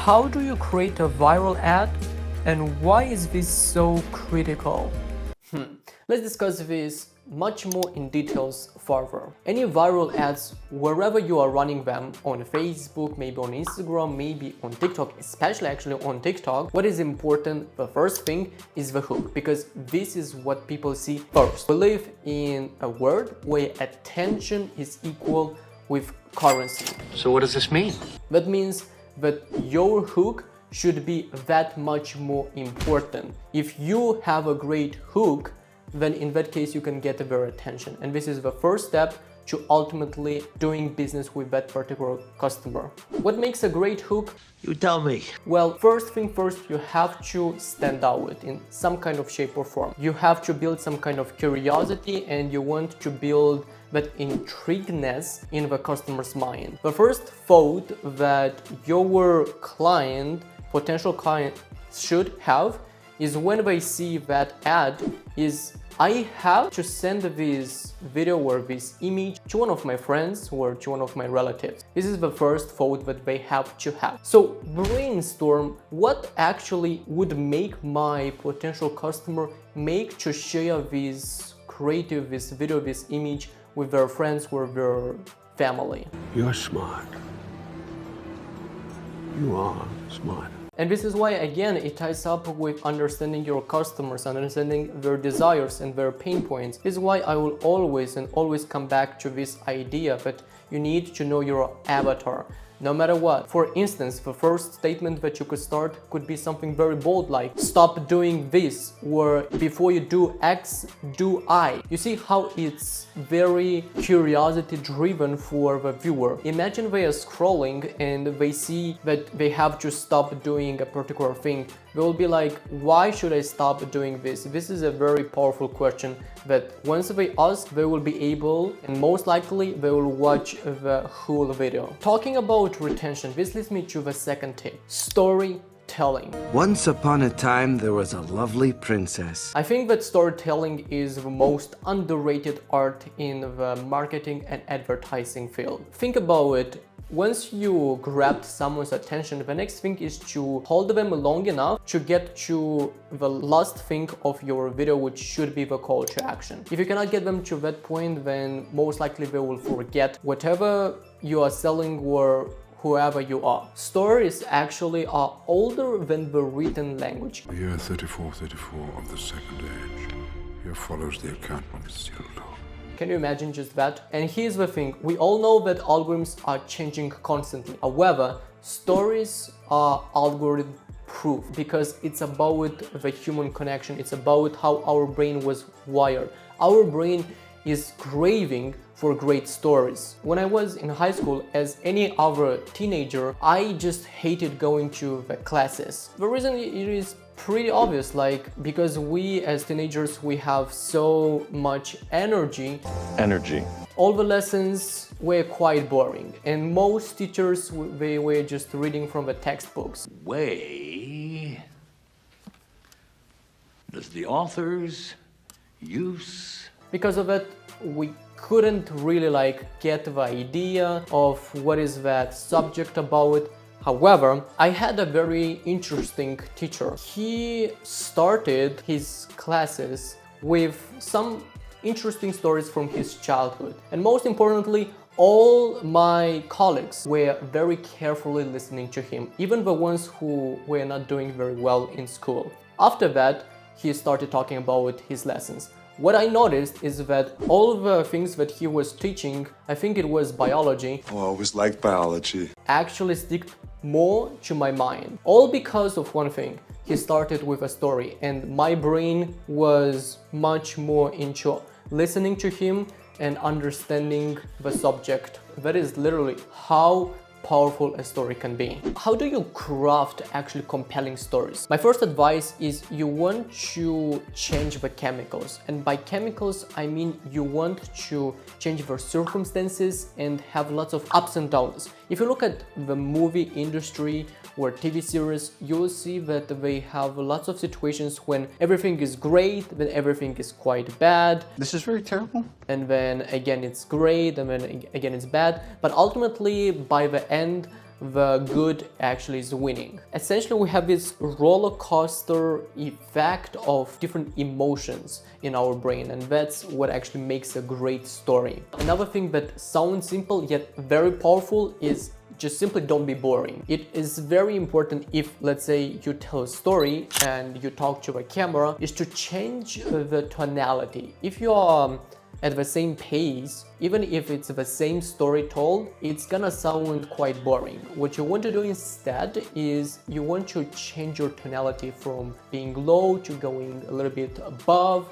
How do you create a viral ad, and why is this so critical? Let's discuss this much more in details further. Any viral ads, wherever you are running them, on Facebook, maybe on Instagram, maybe on TikTok, especially actually on TikTok, what is important, the first thing is the hook, because this is what people see first. We live in a world where attention is equal with currency. So what does this mean? That means that your hook should be that much more important. If you have a great hook, then in that case you can get their attention. And this is the first step to ultimately doing business with that particular customer. What makes a great hook? You tell me. Well, first thing first, you have to stand out in some kind of shape or form. You have to build some kind of curiosity, and you want to build that intrigueness in the customer's mind. The first thought that your client, potential client, should have is when they see that ad is, I have to send this video or this image to one of my friends or to one of my relatives. This is the first thought that they have to have. So brainstorm what actually would make my potential customer make to share this creative, this video, this image with their friends or their family. You're smart. You are smart. And this is why, again, it ties up with understanding your customers, understanding their desires and their pain points. This is why I will always come back to this idea that you need to know your avatar, no matter what. For instance, the first statement that you could start could be something very bold, like stop doing this, or before you do X, do I. You see how it's very curiosity driven for the viewer. Imagine they are scrolling and they see that they have to stop doing a particular thing. They will be like, why should I stop doing this? This is a very powerful question that once they ask, they will be able, and most likely they will watch the whole video. Talking about retention, this leads me to the second tip: storytelling. Once upon a time, there was a lovely princess. I think that storytelling is the most underrated art in the marketing and advertising field. Think about it. Once you grabbed someone's attention, the next thing is to hold them long enough to get to the last thing of your video, which should be the call to action. If you cannot get them to that point, then most likely they will forget whatever you are selling or whoever you are. Stories actually are older than the written language. Year 3434 of the Second Age. Here follows the account of Isildur. Can you imagine just that? And here's the thing, we all know that algorithms are changing constantly. However, stories are algorithm proof because it's about the human connection. It's about how our brain was wired. Our brain is craving for great stories. When I was in high school, as any other teenager, I just hated going to the classes. The reason it is pretty obvious, like because we as teenagers, we have so much energy. All the lessons were quite boring, and most teachers, they were just reading from the textbooks. Way does the author's use. Because of it, we couldn't really get the idea of what is that subject about. However, I had a very interesting teacher. He started his classes with some interesting stories from his childhood. And most importantly, all my colleagues were very carefully listening to him, even the ones who were not doing very well in school. After that, he started talking about his lessons. What I noticed is that all the things that he was teaching, I think it was biology. Oh, I always liked biology. Actually stick more to my mind. All because of one thing. He started with a story, and my brain was much more into listening to him and understanding the subject. That is literally how powerful a story can be. How do you craft actually compelling stories? My first advice is you want to change the chemicals. And by chemicals, I mean you want to change the circumstances and have lots of ups and downs. If you look at the movie industry or TV series, you'll see that they have lots of situations when everything is great, then everything is quite bad. This is very terrible. And then again it's great, and then again it's bad. But ultimately, by the end, the good actually is winning. Essentially, we have this roller coaster effect of different emotions in our brain, and that's what actually makes a great story. Another thing that sounds simple yet very powerful is just simply don't be boring. It is very important if, let's say, you tell a story and you talk to a camera, is to change the tonality. If you are at the same pace, even if it's the same story told, it's gonna sound quite boring. What you want to do instead is you want to change your tonality from being low to going a little bit above.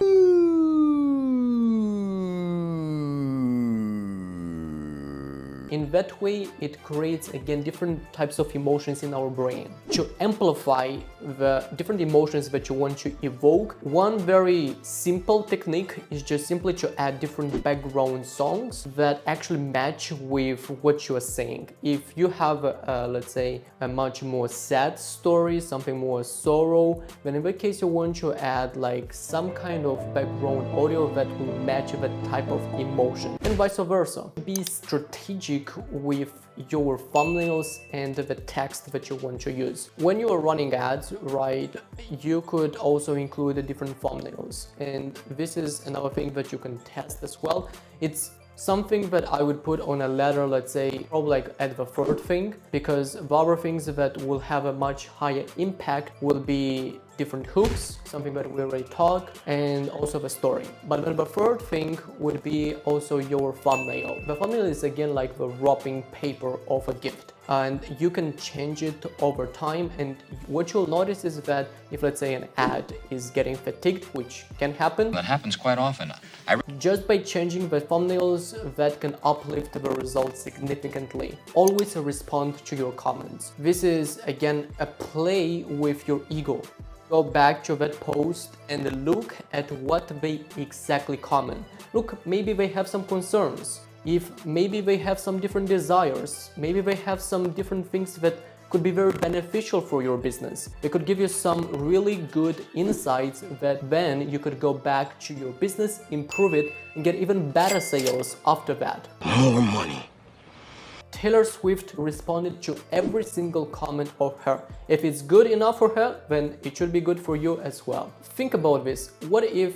In that way, it creates again different types of emotions in our brain. To amplify the different emotions that you want to evoke, one very simple technique is just simply to add different background songs that actually match with what you are saying. If you have, let's say, a much more sad story, something more sorrow, then in that case you want to add like some kind of background audio that will match that type of emotion, and vice versa. Be strategic with your thumbnails and the text that you want to use. When you are running ads, right, you could also include different thumbnails, and this is another thing that you can test as well. It's something that I would put on a ladder, let's say, probably like at the third thing, because the other things that will have a much higher impact will be different hooks, something that we already talked, and also the story. But then the third thing would be also your thumbnail. The thumbnail is again like the wrapping paper of a gift, and you can change it over time. And what you'll notice is that if, let's say, an ad is getting fatigued, which can happen, That happens quite often. just by changing the thumbnails, that can uplift the results significantly. Always respond to your comments. This is again a play with your ego. Go back to that post and look at what they exactly comment. Look, maybe they have some concerns. If maybe they have some different desires, maybe they have some different things that could be very beneficial for your business. They could give you some really good insights that then you could go back to your business, improve it, and get even better sales after that. More money. Taylor Swift responded to every single comment of her. If it's good enough for her, then it should be good for you as well. Think about this. What if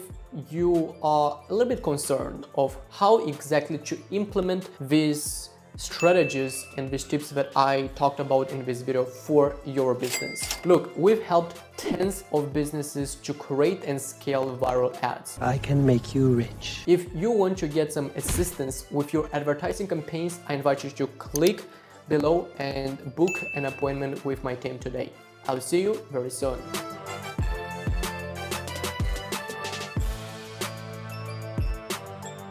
you are a little bit concerned of how exactly to implement these strategies and these tips that I talked about in this video for your business? Look, we've helped tens of businesses to create and scale viral ads. I can make you rich. If you want to get some assistance with your advertising campaigns, I invite you to click below and book an appointment with my team today. I'll see you very soon.